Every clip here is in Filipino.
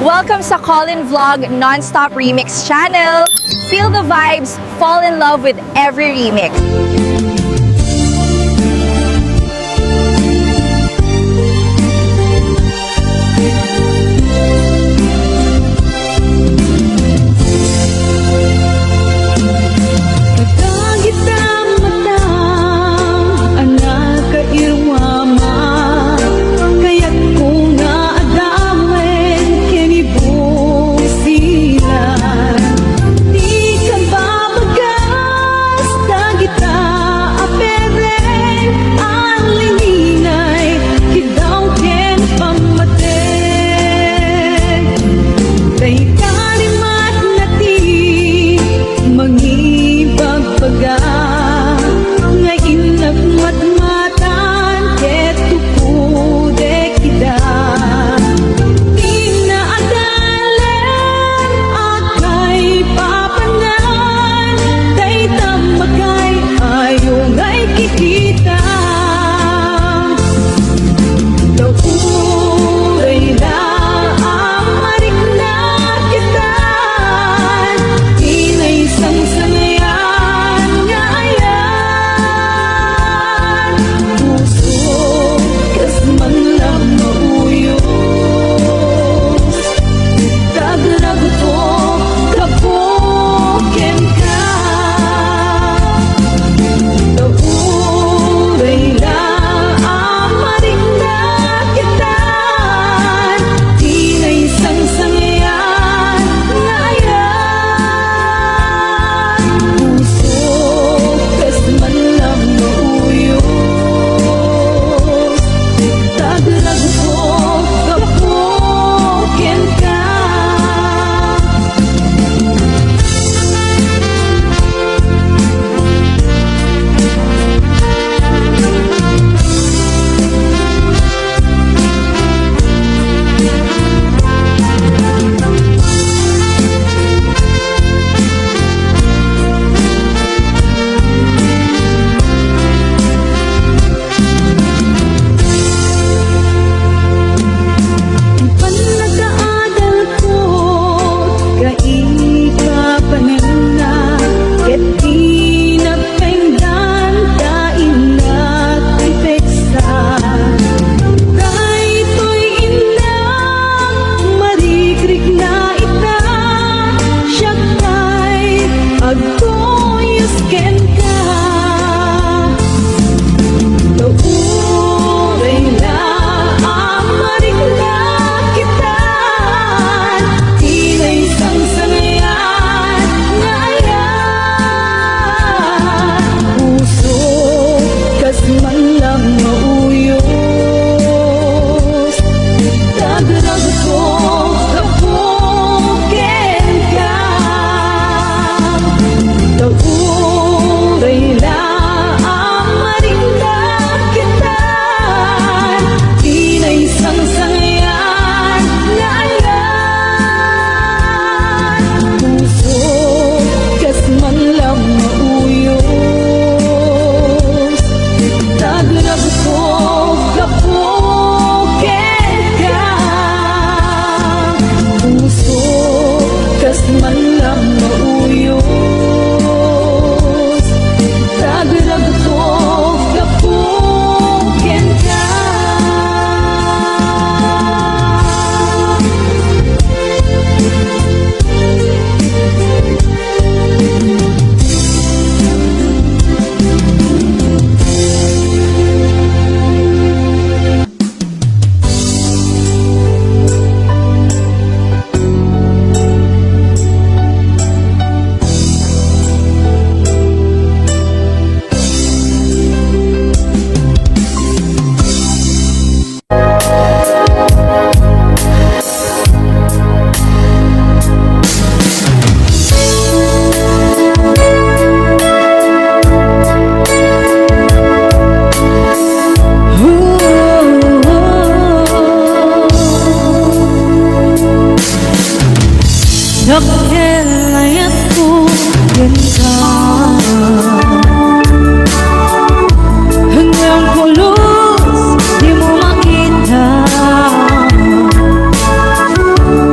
Welcome sa Colin Vlog Non-Stop Remix channel. Feel the vibes, fall in love with every remix.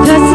Cause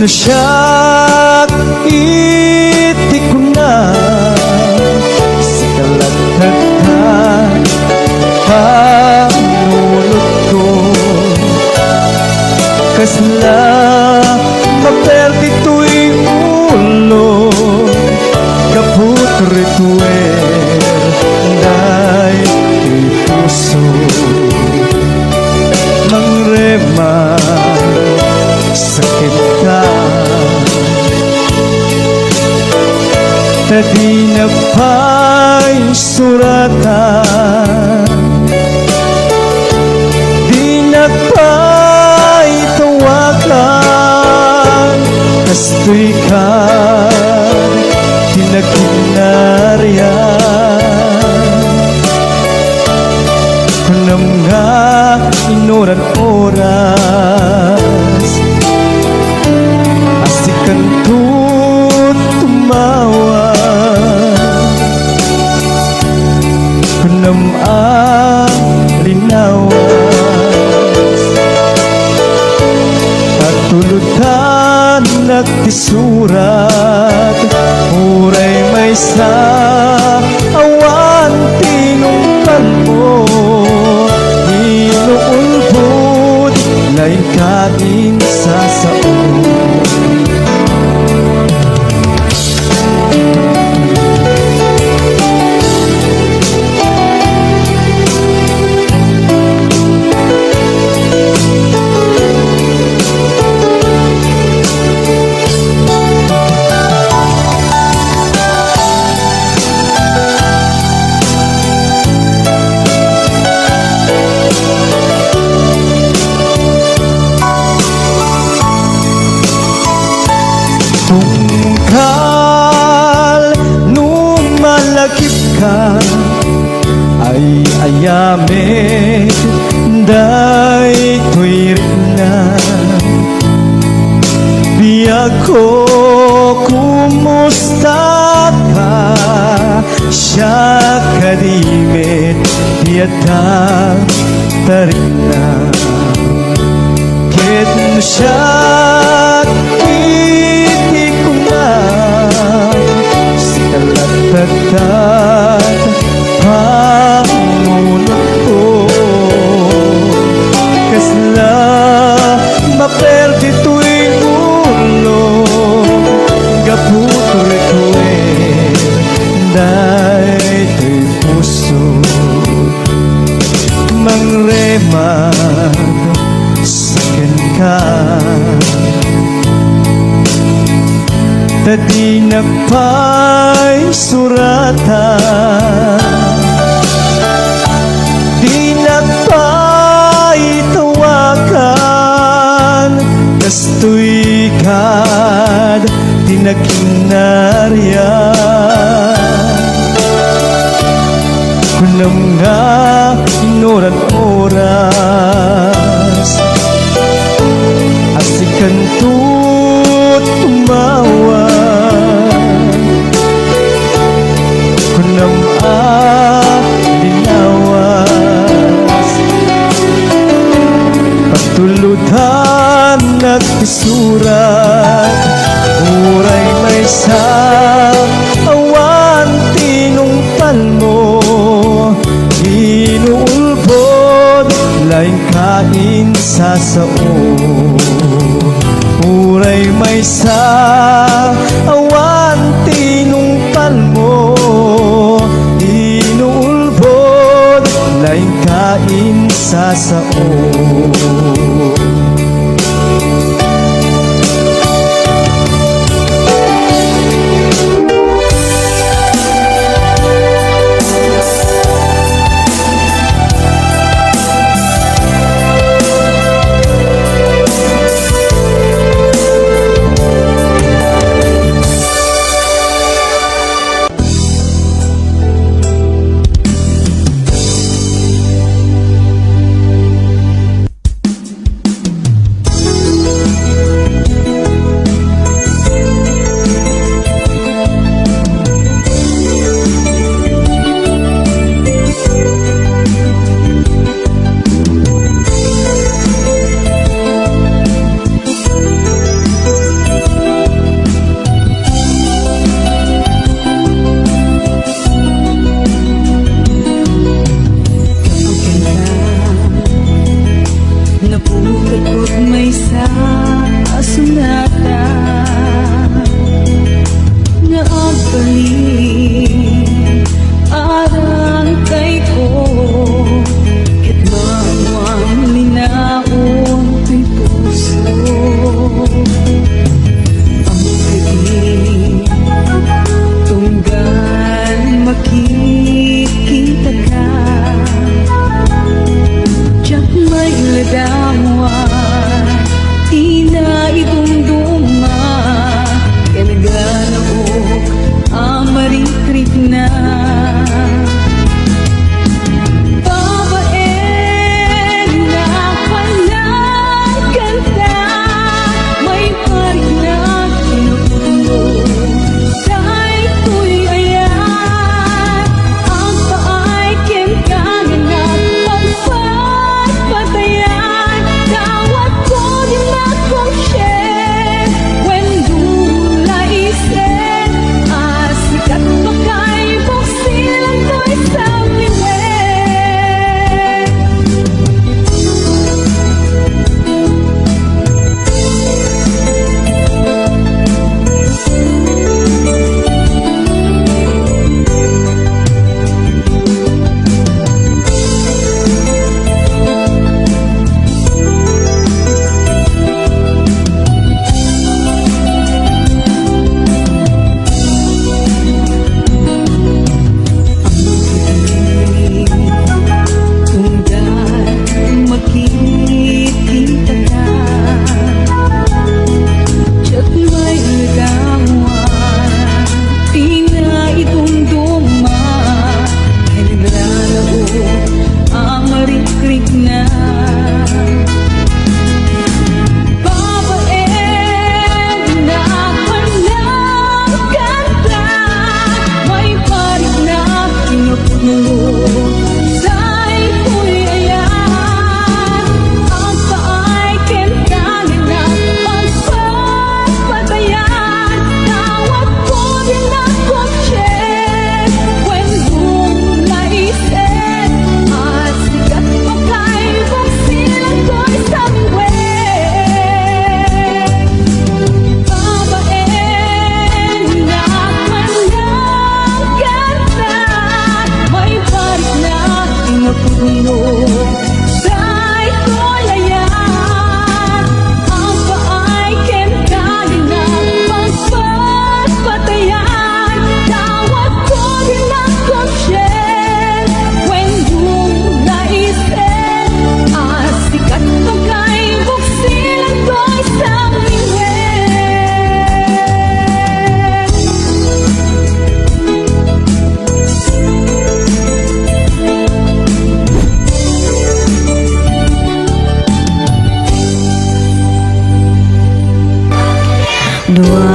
no siyak iti ko na sa kalataghan panulot ko kasla maperdi tu'y ulo kaput rituer day tu'y puso mangrema sakit ka tadi na pa'y suratan di na pa'y tawagan kastoy ka tinaginaryan kunam nga inoran oras asikan tut tumawa kunam ang linawas at tulutan nagtisurat uray may sa awan tinungkan mo inuulbod lain kain sa saon tungkal numalakip ka ay ayamit day tuwir na biyag ko kumusta ka siya kadimit biyata tarik na ket mo siya kalataghan pangunot ko kasla maperdi tu'y ulo gaputor tu'y day tu'y puso mangremad sakin ka tadi na pa'y suratan di na pa'y tawagan kastoy kad tinaginaryan kunam nga inoran oras asikan tut tumawa kunam linawas pagtulutan nagtisurat uray may sa awan tinungpan mo inuulbod lain kain sa sao uray may sa awan tinungpan mo inuulbod lain kain sa sao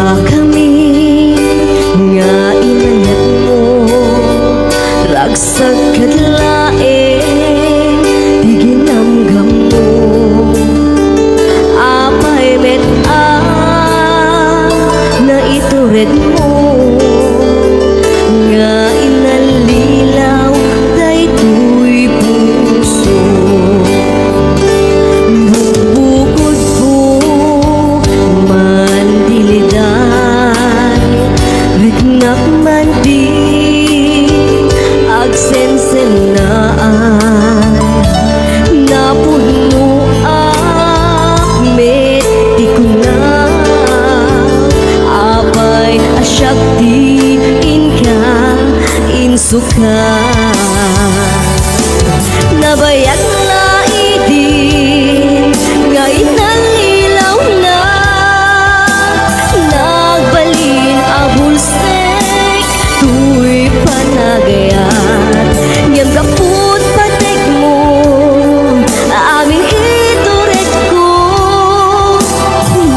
kami nga inanak mo ragsag kadlaeng di ginamgam mo apay met na itured mo nga inalilaw daytoy puso bukod po mandiliday ritnak man di agsensenaan napuno met di ko na apay asyakti inka insuka nabayag na idin nga inalilaw na nagbalin abulsek tuy panagayat ngem kaput patek mo aming ituret ko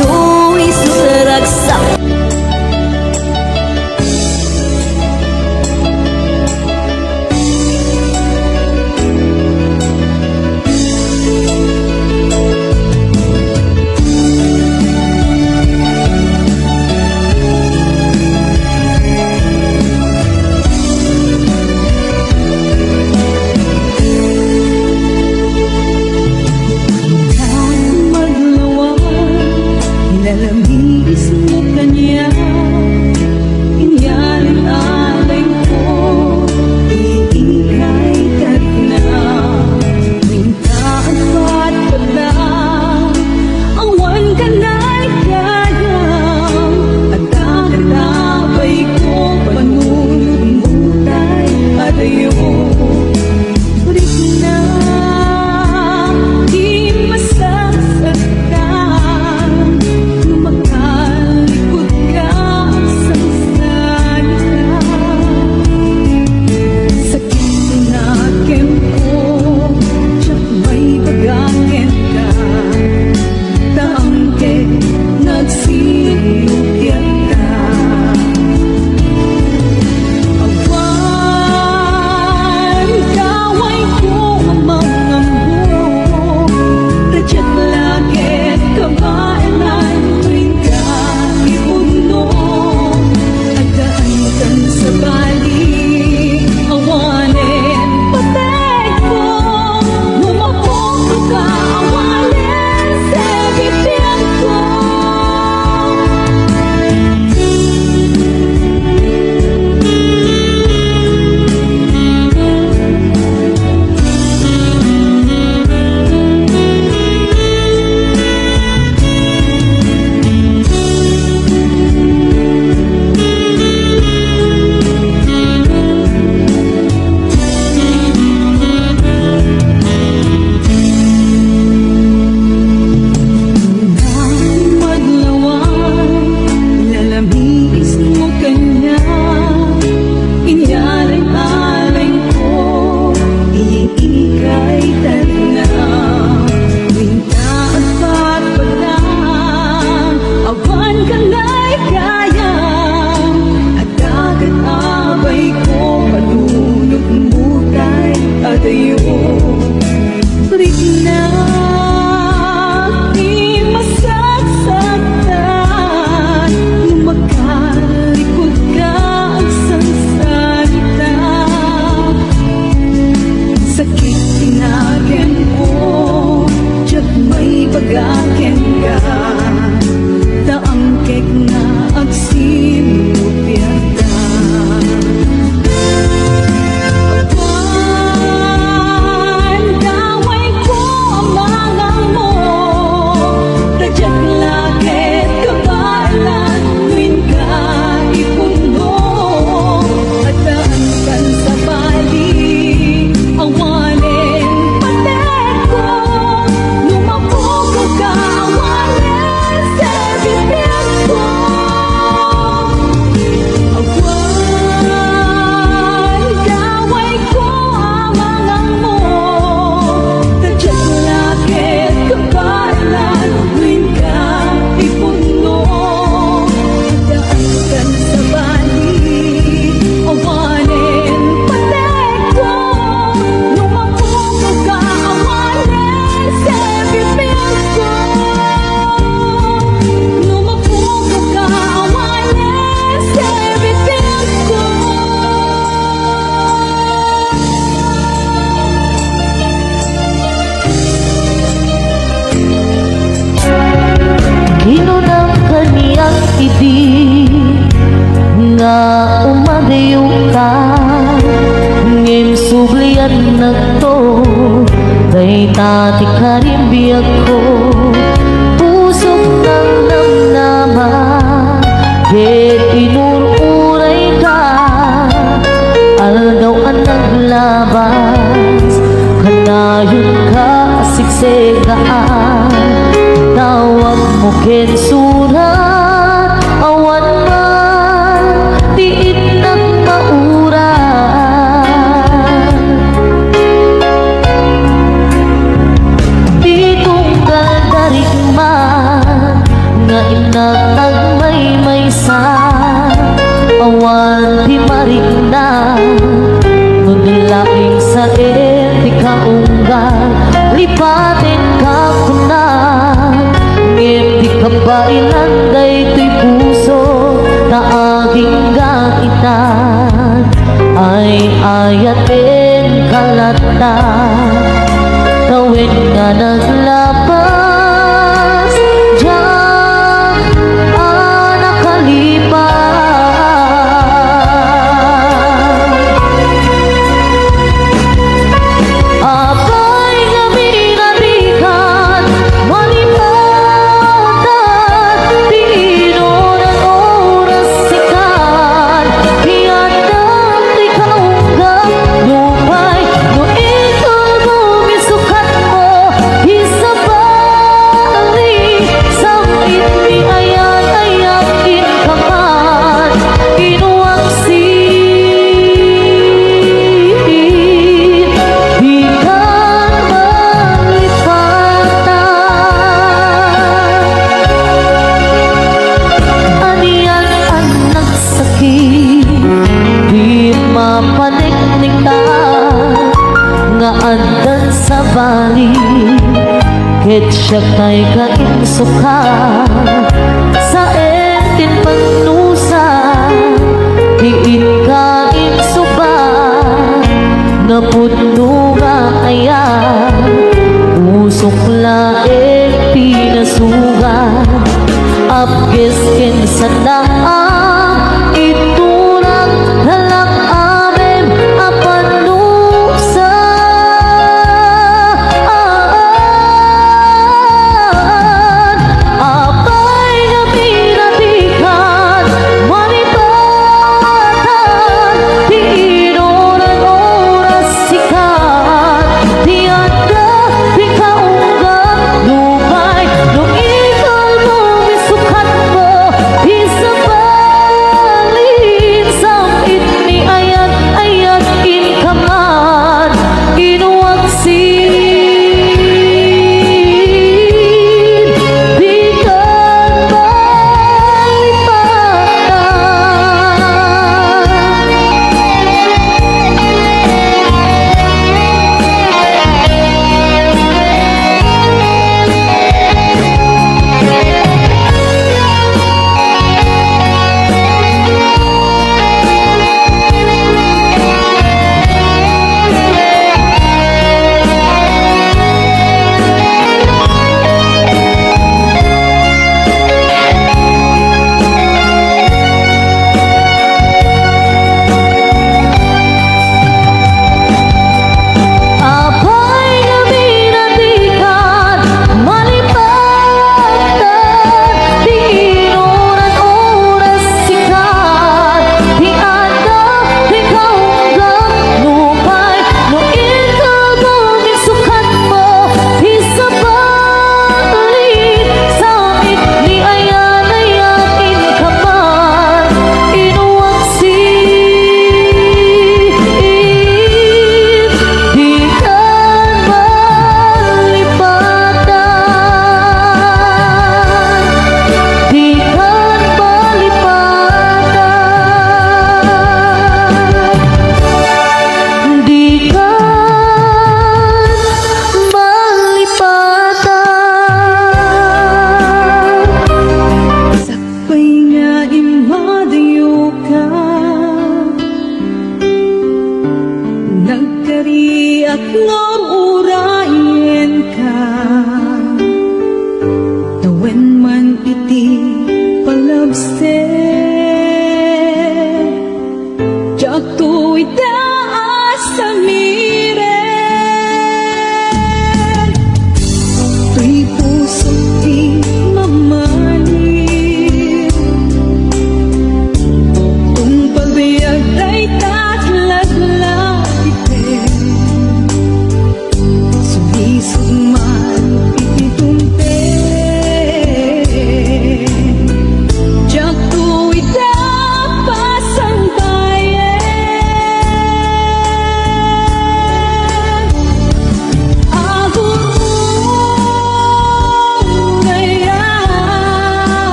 no isuragsak inururay ka. Aldaw ang naglabas, kanayon ka sigsegaan. Tawag mo ken surat, awan man tiit ng mauran. Di tunggal darig man, nga inatag may sa awan di marina. Nudlaing sa etika unggal, lipatin ka kuna. Ngem di ka ba ilanday to'y puso na aging gaitan. Ay ayatin kalata, kawin nga naglabas, diyan nakalipas. Abay nga minalikan, malipatan, di inunan oras sikan. Piyadan di kaunggang lupay, no ikul mo misukat mo, isabali, samit ni ayan ayakin kaman, inuwaksin, di ka malipatan. Aniyan ang nagsakit, di mapaniknikan, nga andan sa bali, ket siya kay kainsuka. Sa entin pagnusa, diin ka insuba, nga pudno nga ayan, usok laeng pinasugan. Apkes ken sa daang, iturang halak amem apanusa. Abay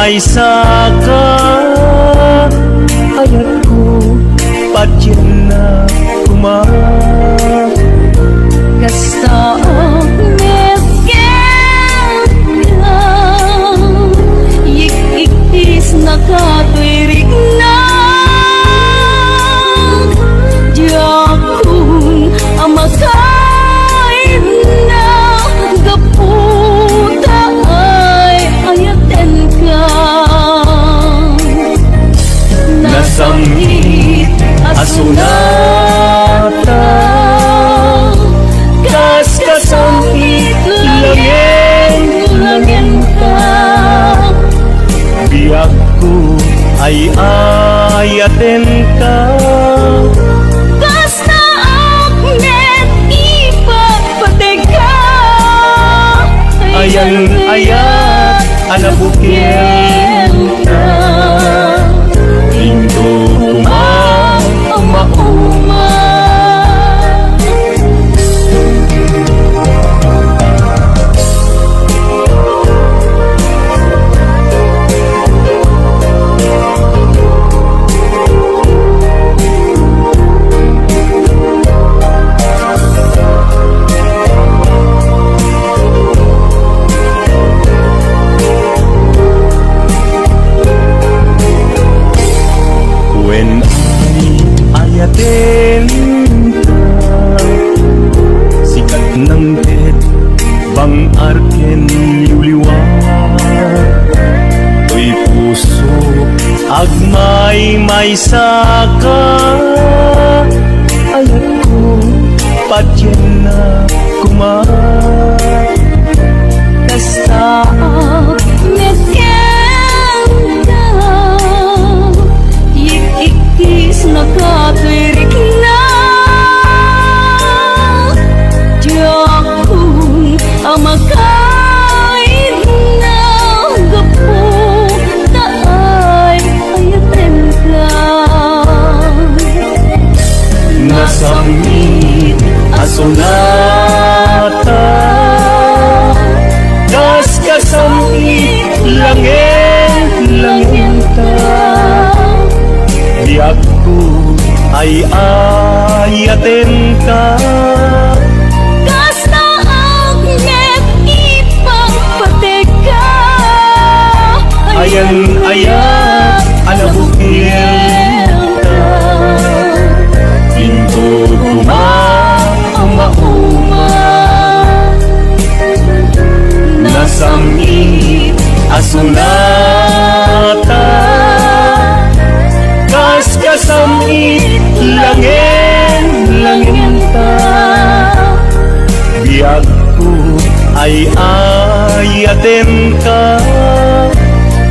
may saka ayat ko patyan na Gusto Yik-ikis nakatwirig na Diyakun amakain na Gaputa ay ayaten ka Nasamit asunata Kas-kasamit langin ka Biyak ko ay ayaten ka Basta aknet ipagpatay ka Ayat anabukil ka Indo Uma When ayaten ka Sikat ng tet Bang arken yuliwan To'y puso Agmay may saka Ayat ko patyan na ay ayaten ka. Kasta ang net ipagpateka. Ayan ayat anabukil ka. Pinto uma nasamit asunata. Kas kasamit langin ta. Biyag ko ay ayaten ka.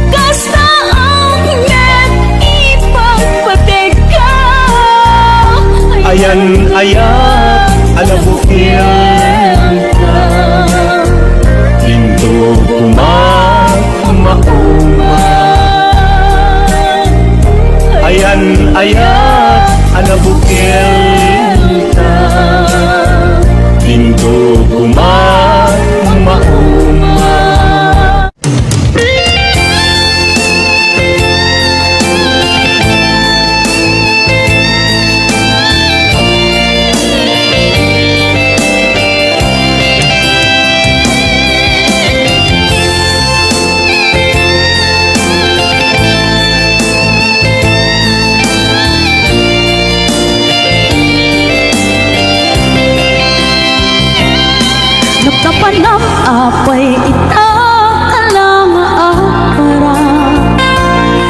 Kasta ang net ipagpateka. Ayan ayat anabukil ka. Pinto uma ayan ayat anabukil ka. Pinto uma Nagkapanam apay itakalang para.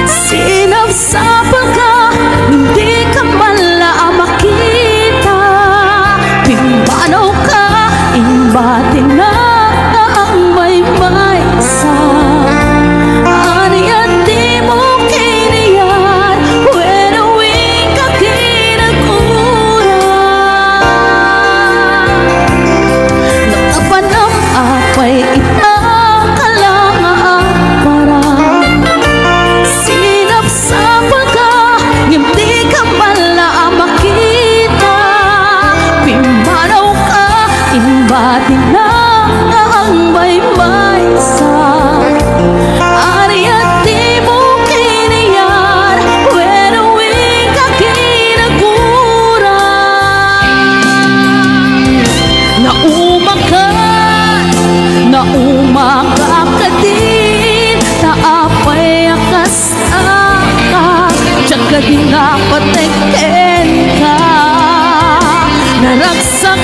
Sinabsabal ka, hindi ka pala makita. Pimbanaw ka, imbatin na ang may sa. Aniya di mo kiniyan, wenawing ka kinagura. Nakapanam apay itakalang para. Sinabsabal ka, hindi ka pala makita. Pimbanaw ka, imbatin na ang may sa. Aniya di mo kiniyan, wenawing ka kinagura. Naumaka ka din, naapay akas ka, tsaka di napateken ka. Naragsak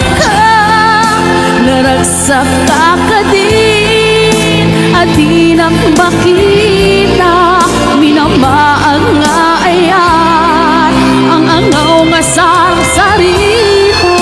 ka din, at di nang makita. Minamaang nga ayan, ang angaw nga sarsarita.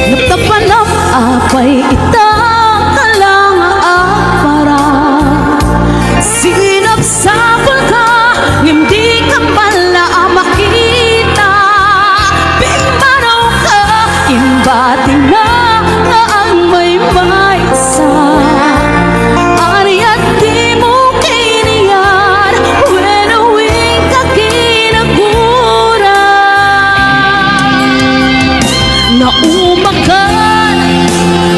Nagtapanap apay itakalang para. Sinabsabal ka, hindi ka pala makita. Pimbanaw ka, imbatin na ang may sa. Aniya di mo kiniyan, wenawing ka kinagura.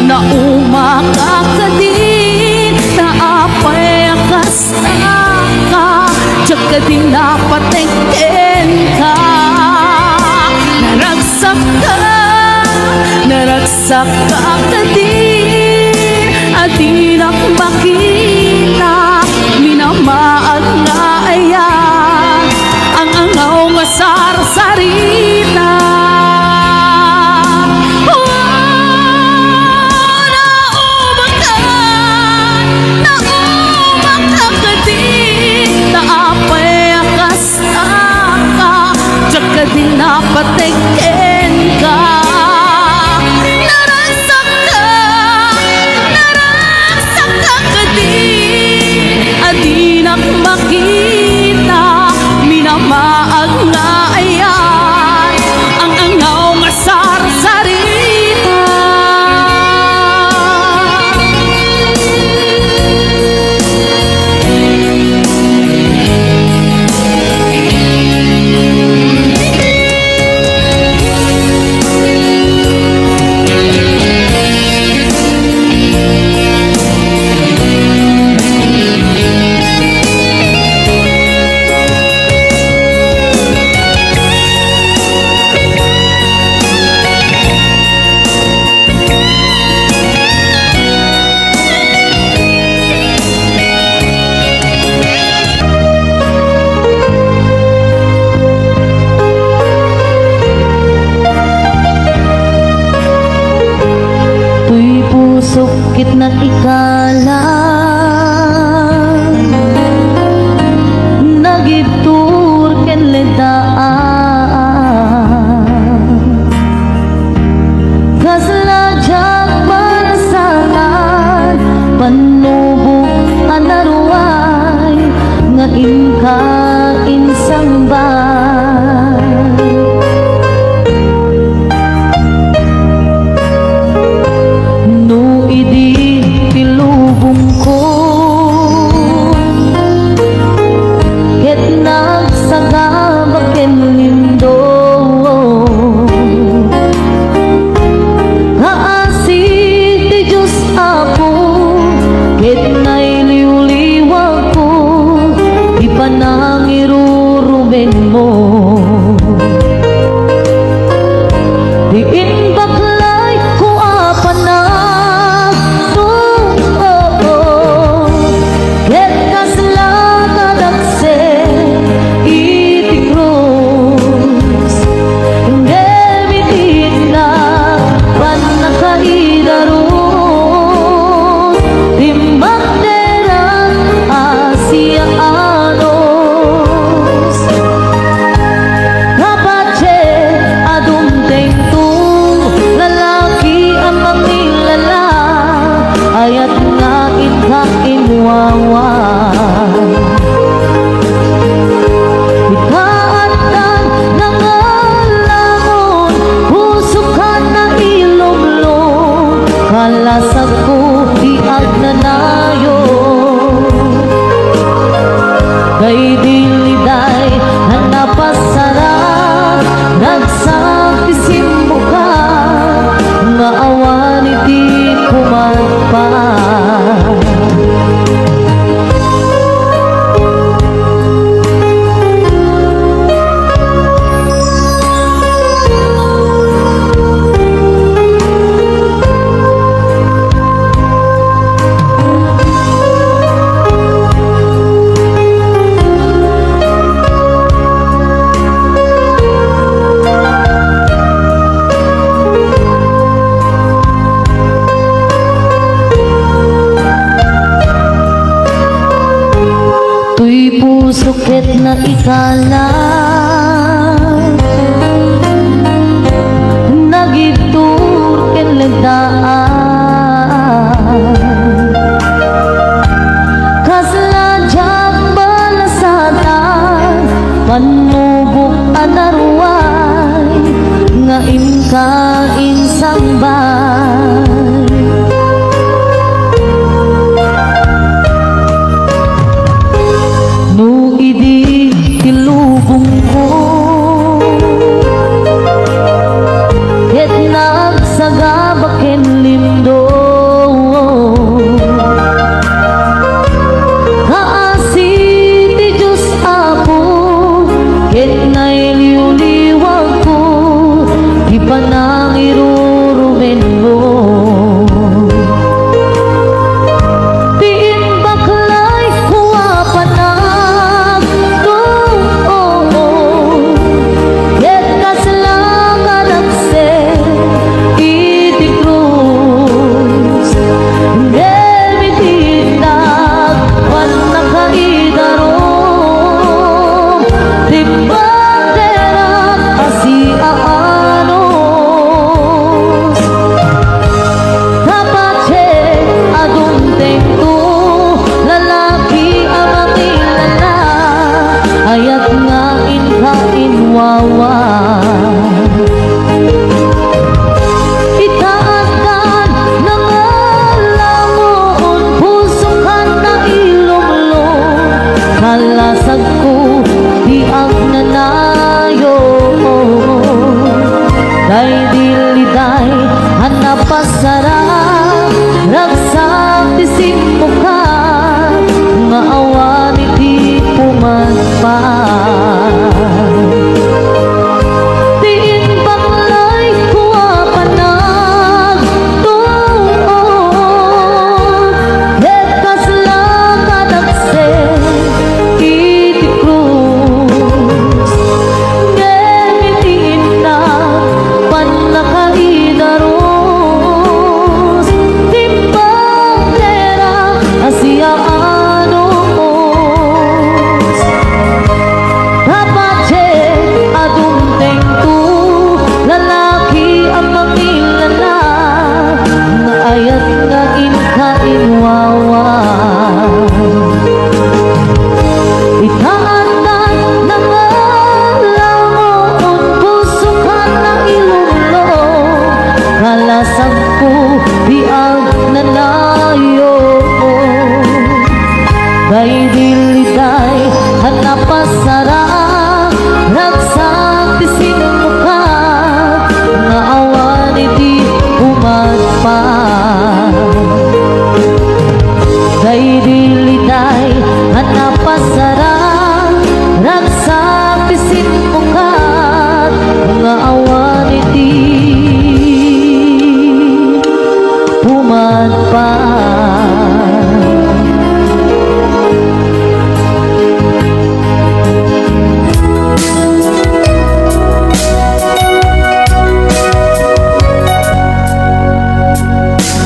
Naumaka ka din, naapay akas ka, tsaka di napateken ka. Naragsak ka din, at di na makita. Minamaag nga ayan, ang angaw nga sarsarita. Di napateken ka. Naragsak ka din, at di na makita. Minamaag nga ayan, ang angaw nga sarsarita. sambay. No idi tilubong ko ket nagsagabak ken lindo kaasig ti Diyos Apo ket nailiw-liwag ko di pa nangiruruben mo diin baklay ko apan na ket kasla kadakse iti krus demitit na panakaidaros timagderan Asianos kapatse adumteng tu lalaki ang mangilala ayat nga ikakinwawan ikaatan nangalamon puso ka na ilumlong kalasag ko di agnanayo kay diliday na napasarap nagsapisim mo ka nga awan iti kumagpa tuy puso ket na ikala nagitur ken legdaan kasladyak balasatan panubok anarway nga imkain sambay no idi tilubong ko ket nagsagabak ken lindo kaasi ti Diyos Apo ket nailiw-liwag ko di pa nangirurumen nga awan iti pumadpad.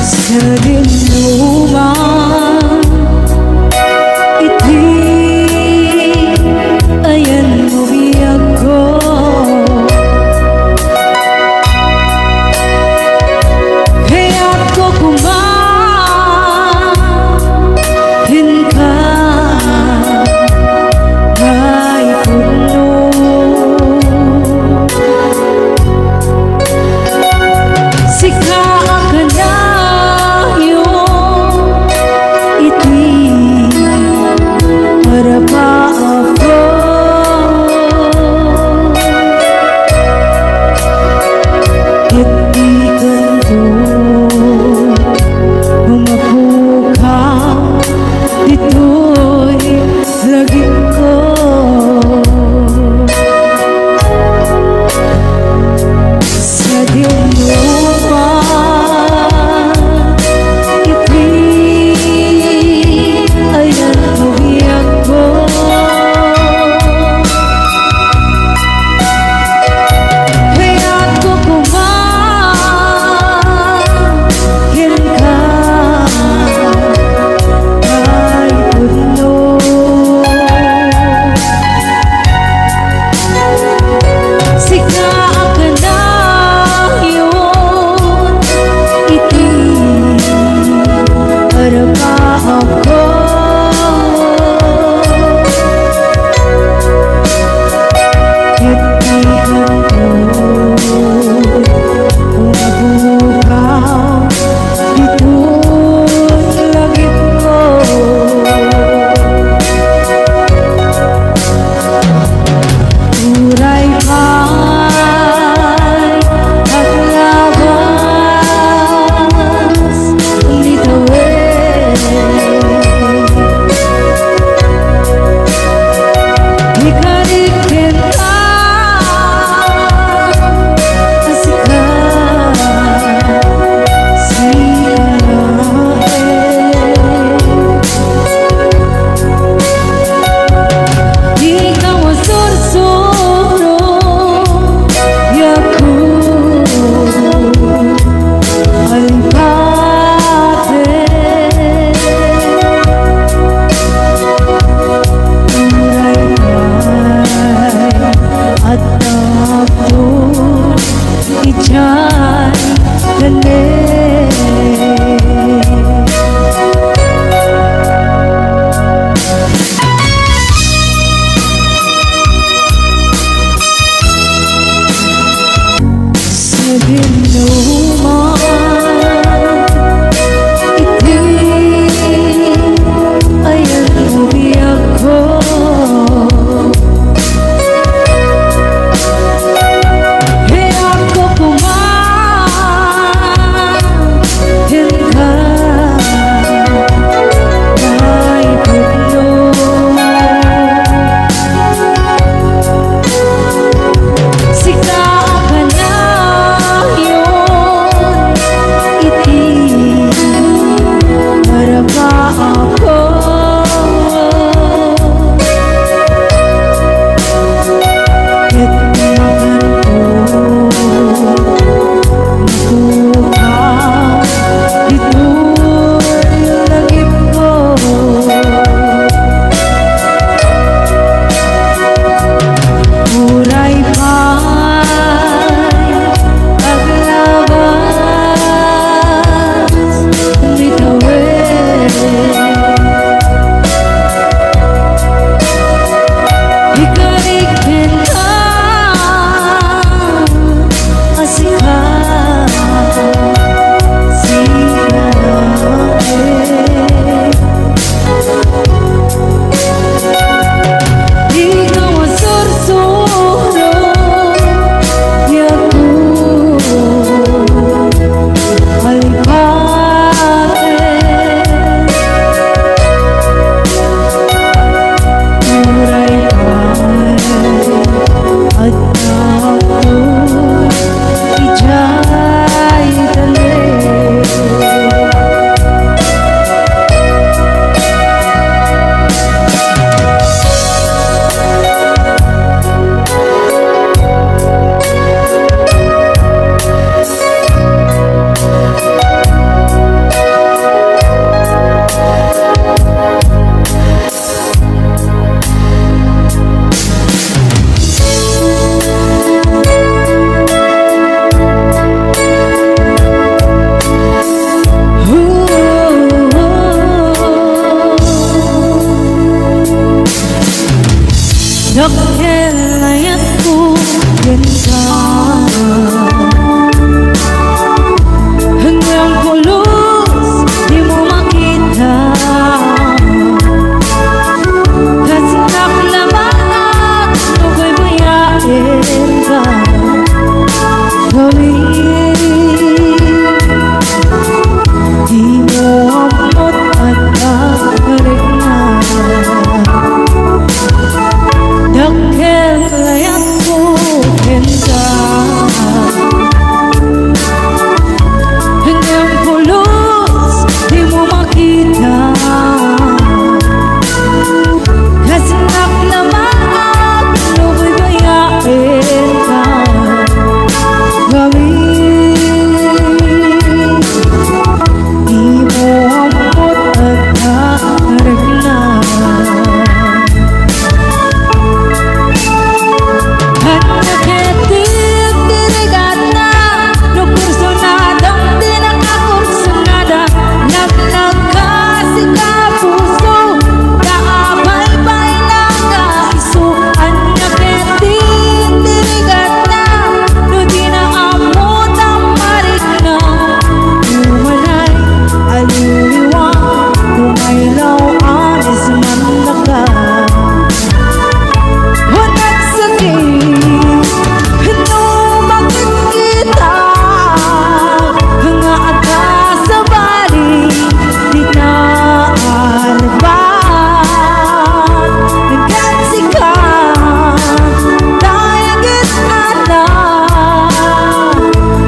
Sa dinuman iti ayan mo biyag ko, kaya't ko layat ko ganda hanggang pulos di mo makita kasi naklamaan ako'y bayain ka gawin di mo amot at kakarik na dakkel layat ko ganda hanggang pulos di mo makita kasi naklamaan ako'y bayain ka gawin di mo amot at kakarik na Hanaketin dirigat na no kursunadang di nakakursunada Nagnagkasi ka puso kaabay-bay lang ka iso Hanaketin dirigat na no di naamot ang marik na Umalay aliliwang lumaylaw anis man laka Hunat sakit, no bakit kita Hanga aga sa bali, di na alban Nagkansi ka, tayagit ana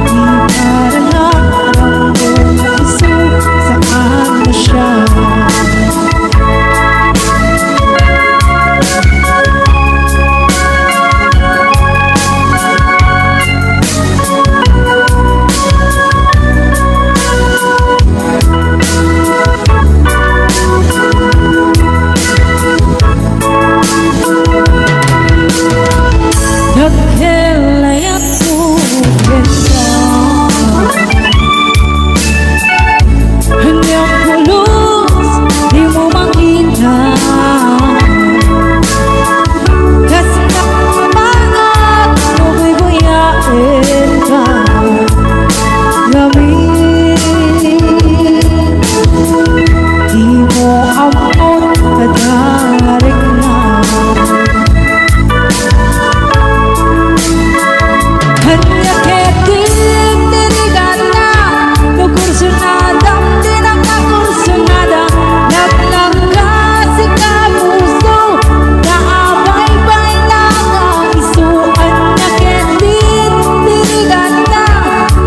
Di para lang alam mo na iso saan na siya Dakkel layat ko ganda hanggang pulos di mo makita kasi nakapangat ako'y bayain ka gawin di mo amot at kakarik na Hanaketin dirigat na no kursunadang di nakakursunada Nagnagkasi ka puso kaabay-bay lang ang iso Hanaketin dirigat na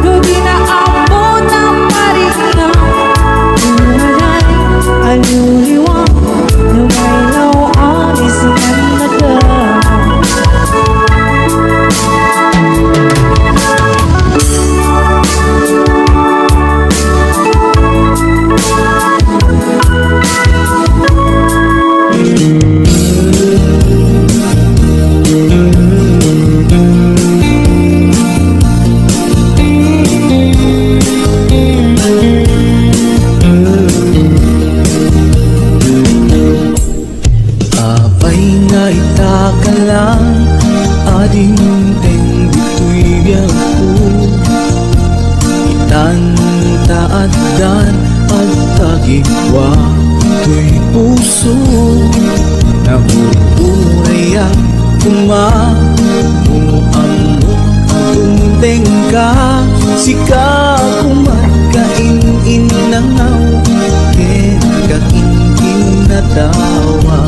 no di naamot ang marik na Umalay aliliwang lumaylaw anis man laka Apay nga itaka lang ading teng bito'y biyaku Itantaad dan at tagigwa ito'y puso Nabubuhay ang kumamuamok Tungteng ka sika kumakaininangaw Ken kakinkin na tawa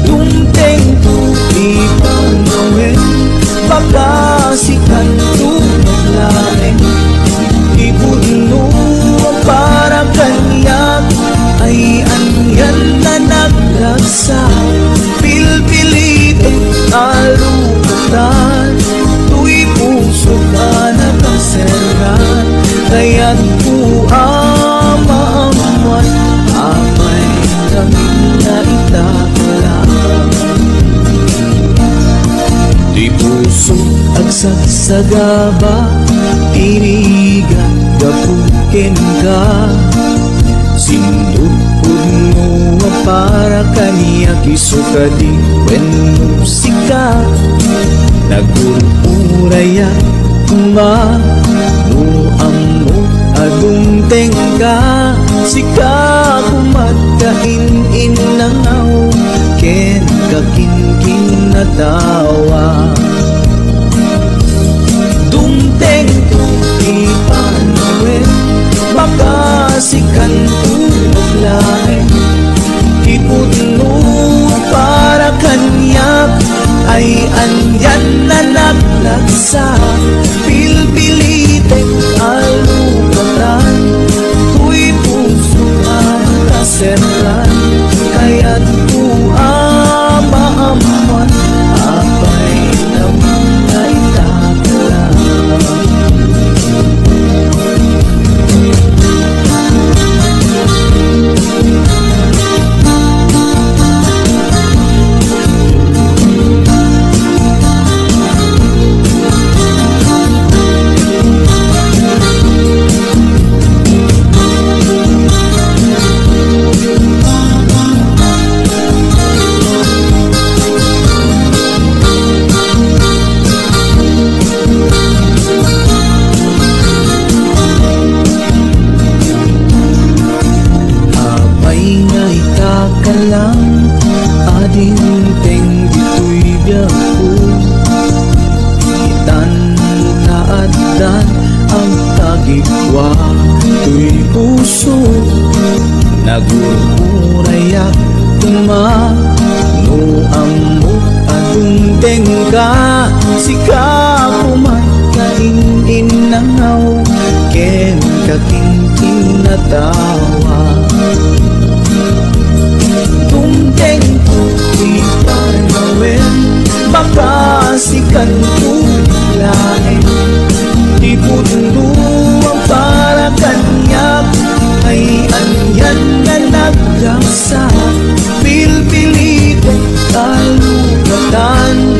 Tungteng tuti panawin Baka sikan tumaglain Ibuno para kanyak Ay anyan na naglagsa Pilpilito alutan Tuy puso ka na kaseran Kaya't kuamaamuan Amay kami na itakala Tuy puso agsagsagaba Tinigan gapukin ka Sinupod mo nga para kaniya kisukadi when musika nagururaya kuma no amo adung tengka sika kumatahin inangaw ken kakinkin na tawa dumteng tuti panawin makasikan tulog lain ipudno para kanya ay andyan na naglagsa pilpilitin alugatan tuy puso ang kaserlan kaya't maamuan apay naman na itakala lang ading teng dito'y biyago itan naadan ang tagigwa to'y puso nagururayak kuma no amo adung tengka sika kumakain inangaw ken kakinkin na tawa makasikan tulain ipudno ang para kanya ay anyan na naglasa pilpilitin kalugatan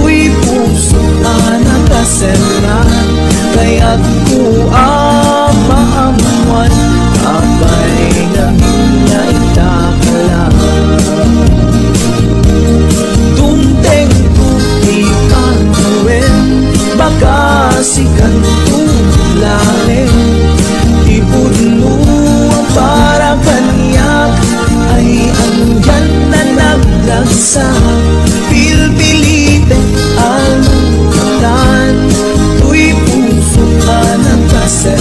tuy puso anak kaserlan kaya't maamuan abay namin na itakala makasikan tulain ipudno ang para kanya ay andyan na naglagsa pilpilitin alugatan tuy puso ka ng kaserlan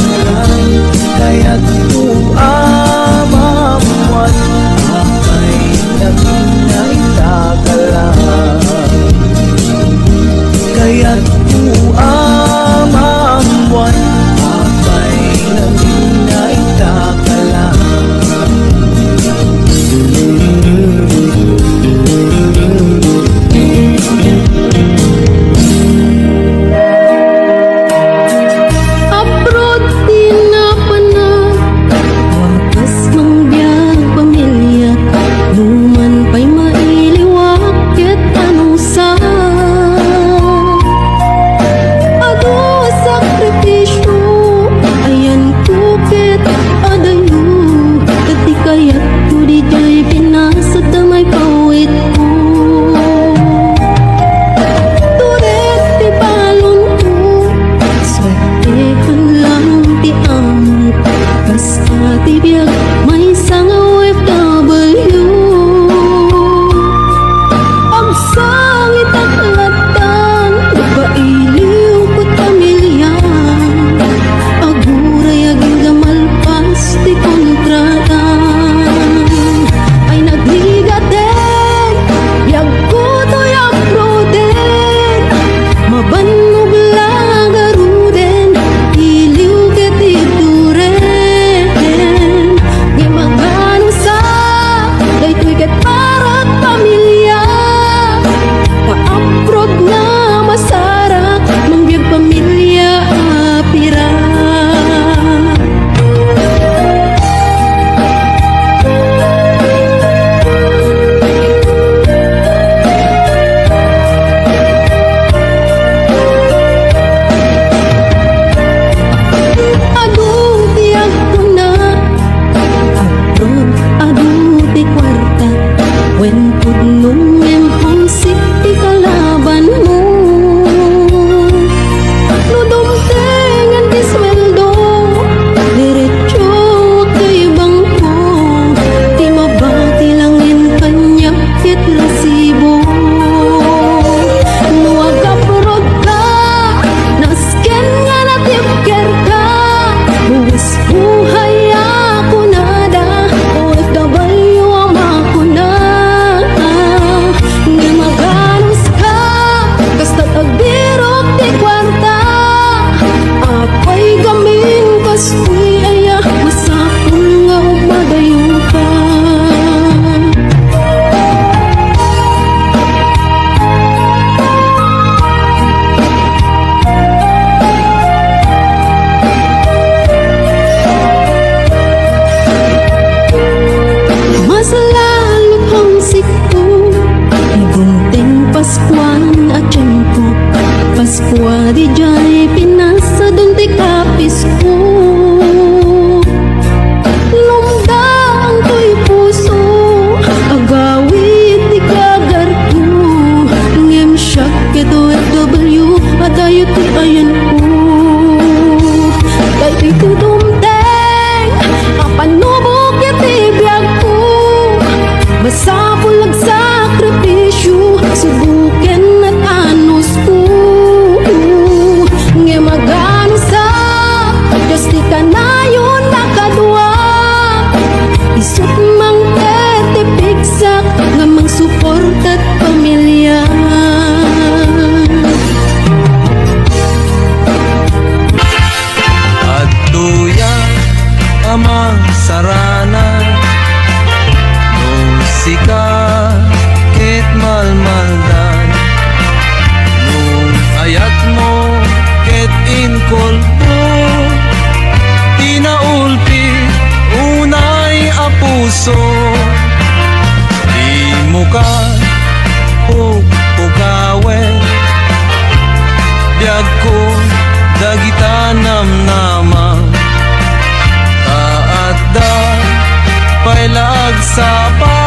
pailag sa pa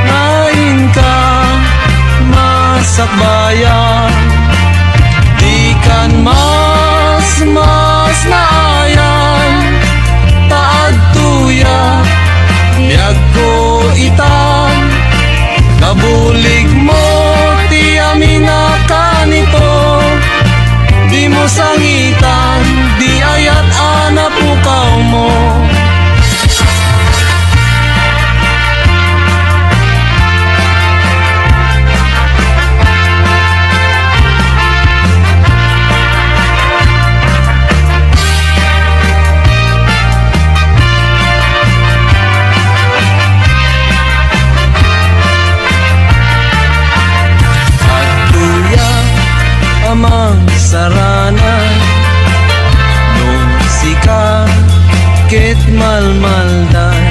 ngayon ka masakbayan di kan mas naayan taad tuya biyag ko itan kabulig mo ti amin na kanito di mo sangitan di ayat anak pukaw mo amang sarana nung sika ket malmaldan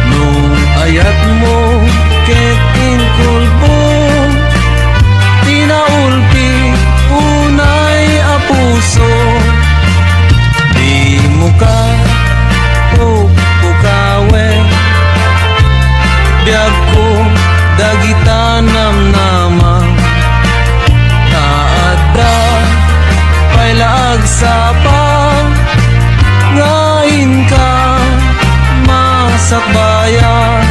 nung ayat mo ket inkulbo tinaulpi unay a puso di mo ka pukawe biag ko dagitan namnamang pailag sa pang ngayon ka masakbayan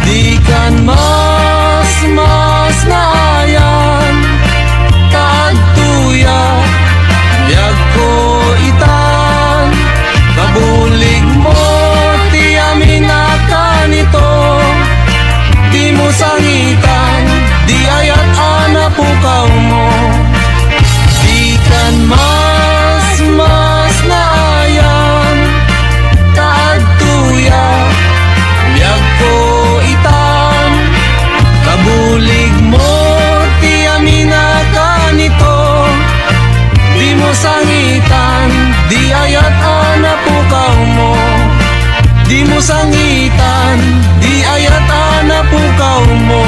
di kan mas naayan taad tuya biyag ko itan kabulig mo ti amin na kanito di mo sangitan di ayat anak pukaw mo kan mas naayan taad tuya biyag ko itan kabulig mo ti amin na kanito di mo sangitan di ayat anak pukaw mo di mo sangitan di ayat anak pukaw mo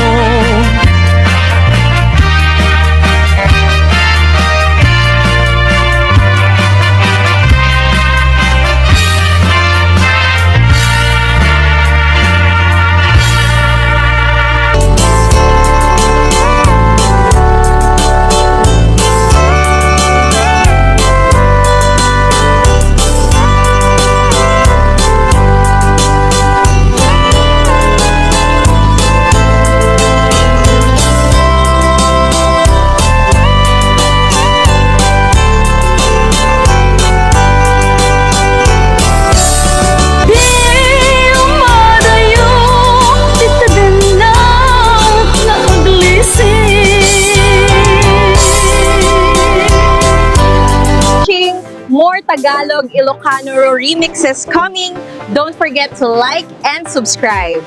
More Tagalog Ilocano remixes coming. Don't forget to like and subscribe.